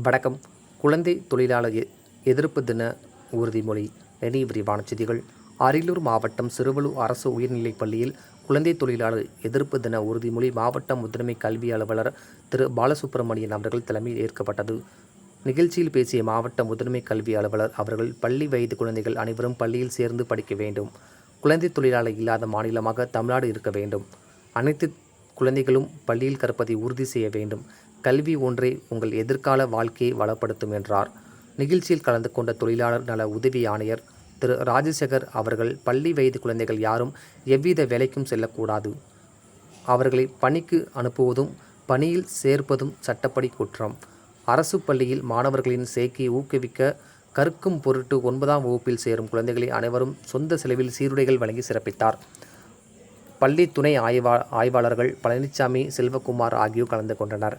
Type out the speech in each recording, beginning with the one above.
வணக்கம். குழந்தை தொழிலாளர் எதிர்ப்பு தின உறுதிமொழி. இனி விரிவான செய்திகள். அரியலூர் மாவட்டம் சிறுவலூர் அரசு உயர்நிலைப் பள்ளியில் குழந்தை தொழிலாளர் எதிர்ப்பு தின உறுதிமொழி மாவட்ட முதன்மை கல்வி அலுவலர் திரு பாலசுப்ரமணியன் அவர்கள் தலைமையில் ஏற்கப்பட்டது. நிகழ்ச்சியில் பேசிய மாவட்ட முதன்மை கல்வி அலுவலர் அவர்கள், பள்ளி வயது குழந்தைகள் அனைவரும் பள்ளியில் சேர்ந்து படிக்க வேண்டும். குழந்தை தொழிலாளர் இல்லாத மாநிலமாக தமிழ்நாடு இருக்க வேண்டும். அனைத்து குழந்தைகளும் பள்ளியில் கற்பதை உறுதி செய்ய வேண்டும். கல்வி ஒன்றே உங்கள் எதிர்கால வாழ்க்கையை வளப்படுத்தும் என்றார். நிகழ்ச்சியில் கலந்து கொண்ட தொழிலாளர் நல உதவி ஆணையர் திரு ராஜசேகர் அவர்கள், பள்ளி வயது குழந்தைகள் யாரும் எவ்வித வேலைக்கும் செல்லக்கூடாது. அவர்களை பணிக்கு அனுப்புவதும் பணியில் சேர்ப்பதும் சட்டப்படி குற்றம். அரசு பள்ளியில் மாணவர்களின் சேர்க்கையை ஊக்குவிக்க கற்கும் பொருட்டு 9ஆம் வகுப்பில் சேரும் குழந்தைகளை அனைவரும் சொந்த செலவில் சீருடைகள் வழங்கி சிறப்பித்தார். பள்ளி துணை ஆய்வாளர்கள் பழனிசாமி, செல்வகுமார் ஆகியோர் கலந்து கொண்டனர்.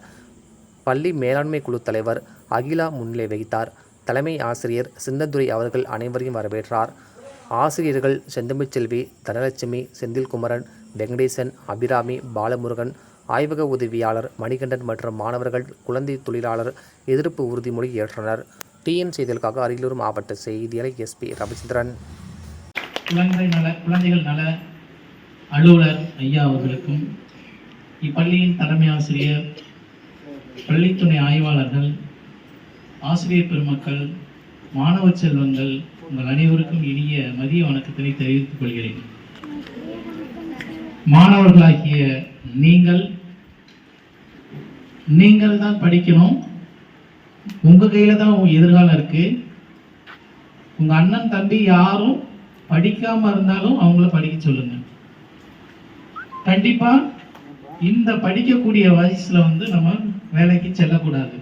பள்ளி மேலாண்மை குழு தலைவர் அகிலா முன்னிலை வகித்தார். தலைமை ஆசிரியர் சின்னதுரை அவர்கள் அனைவரையும் வரவேற்றார். ஆசிரியர்கள் செந்தமிழ்ச்செல்வி, தனலட்சுமி, செந்தில்குமரன், வெங்கடேசன், அபிராமி, பாலமுருகன், ஆய்வக உதவியாளர் மணிகண்டன் மற்றும் மாணவர்கள் குழந்தை தொழிலாளர் எதிர்ப்பு உறுதிமொழி ஏற்றனர். டிஎன் செய்திகளுக்காக அரியலூர் மாவட்ட செய்தியாளர் SP ரவிச்சந்திரன். குழந்தைகள் நல அலுவலர் ஐயா அவர்களுக்கும், இப்பள்ளியின் தலைமை ஆசிரியர், பள்ளி துணை ஆய்வாளர்கள், ஆசிரியர் பெருமக்கள், மாணவ செல்வங்கள், உங்கள் அனைவருக்கும் இனிய மதிய வணக்கத்தினை தெரிவித்துக் கொள்கிறேன். மாணவர்களாகிய நீங்கள் தான் படிக்கணும். உங்க கையில தான் எதிர்காலம் இருக்கு. உங்க அண்ணன் தம்பி யாரும் படிக்காம இருந்தாலும் அவங்கள படிக்க சொல்லுங்க. கண்டிப்பா இந்த படிக்கக்கூடிய வயசுல நம்ம வேலைக்கு செல்லக்கூடாது.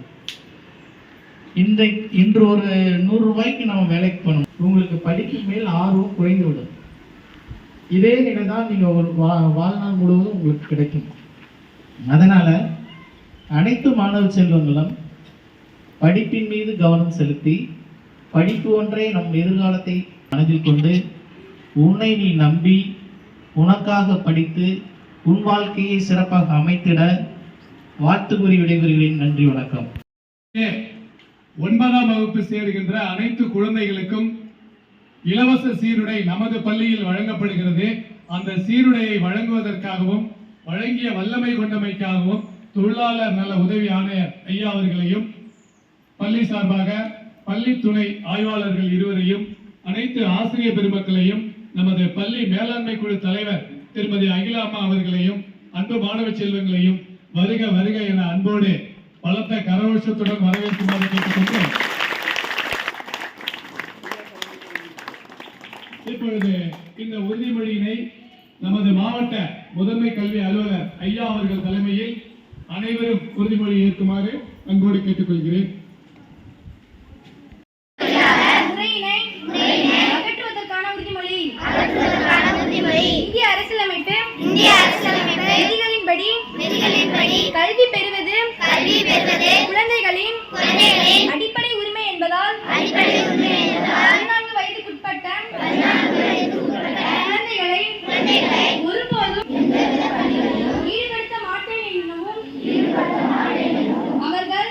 இன்று ஒரு 100 ரூபாய்க்கு நம்ம வேலைக்கு போகணும். உங்களுக்கு படிக்கும் மேல் ஆர்வம் குறைந்து விடும். இதே நிலை தான் நீங்க ஒரு வாழ்நாள் முழுவதும் உங்களுக்கு கிடைக்கும். அதனால அனைத்து மாணவ செல்வங்களும் படிப்பின் மீது கவனம் செலுத்தி, படிப்பு ஒன்றே நம் எதிர்காலத்தை மனதில் கொண்டு, உன்னை நீ நம்பி உனக்காக படித்து உன் வாழ்க்கையை சிறப்பாக அமைத்திட வாழ்த்து கூறி விடைபெறுகிறேன். நன்றி, வணக்கம். 9ஆம் வகுப்பு சேருகின்ற அனைத்து குழந்தைகளுக்கும் இலவச சீருடை நமது பள்ளியில் வழங்கப்படுகிறது. அந்த சீருடையை வழங்குவதற்காகவும் வழங்கிய வல்லமை கொண்டமைக்காகவும் தொழிலாளர் நல உதவி ஆணையர் ஐயா அவர்களையும், பள்ளி சார்பாக பள்ளி துணை ஆய்வாளர்கள் இருவரையும், அனைத்து ஆசிரியர் பெருமக்களையும், நமது பள்ளி மேலாண்மை குழு தலைவர் திருமதி அகிலாமா அவர்களையும், அன்பு மாணவ செல்வங்களையும் வருக வருக என அன்போடு பலத்த கரகோஷத்துடன் வரவேற்குமாறு கேட்டுக்கொண்டு, இப்பொழுது இந்த உறுதிமொழியினை நமது மாவட்ட முதன்மை கல்வி அலுவலர் ஐயா அவர்கள் தலைமையில் அனைவரும் உறுதிமொழி ஏற்குமாறு அன்போடு கேட்டுக்கொள்கிறேன். கல்வி பெறுவது குழந்தைகளின் அடிப்படை உரிமை என்பதால் 14 வயதுக்குட்பட்ட குழந்தைகளை ஒருபோதும் ஈடுபடுத்த மாட்டேன் எனவும், அவர்கள்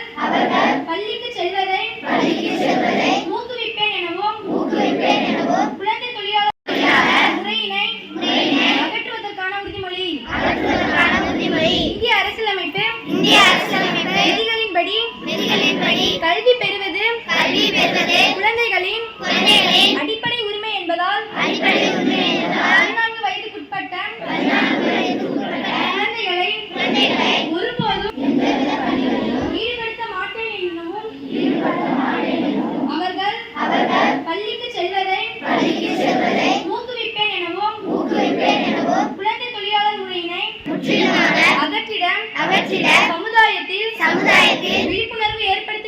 பள்ளிக்கு செல்வதை ஊக்குவிப்பேன் எனவும், குழந்தை தொழிலாளர் முறையினை அகற்றுவதற்கான உறுதிமொழி இந்திய அரசியலமைப்பு விதிகளின்படி கல்வி பெறுவது குழந்தைகளின் அடிப்படை உரிமை என்பதால் 14 வயதுக்குட்பட்ட குழந்தைகளை ஒருபோதும் ஈடுபடுத்த மாட்டேன் எனவும், அவர்கள் பள்ளிக்கு செல்வதை ஊக்குவிப்பேன் எனவும், குழந்தை தொழிலாளர் முறையினை அகற்றிட சமுதாயத்தில் விழிப்புணர்வு ஏற்படுத்த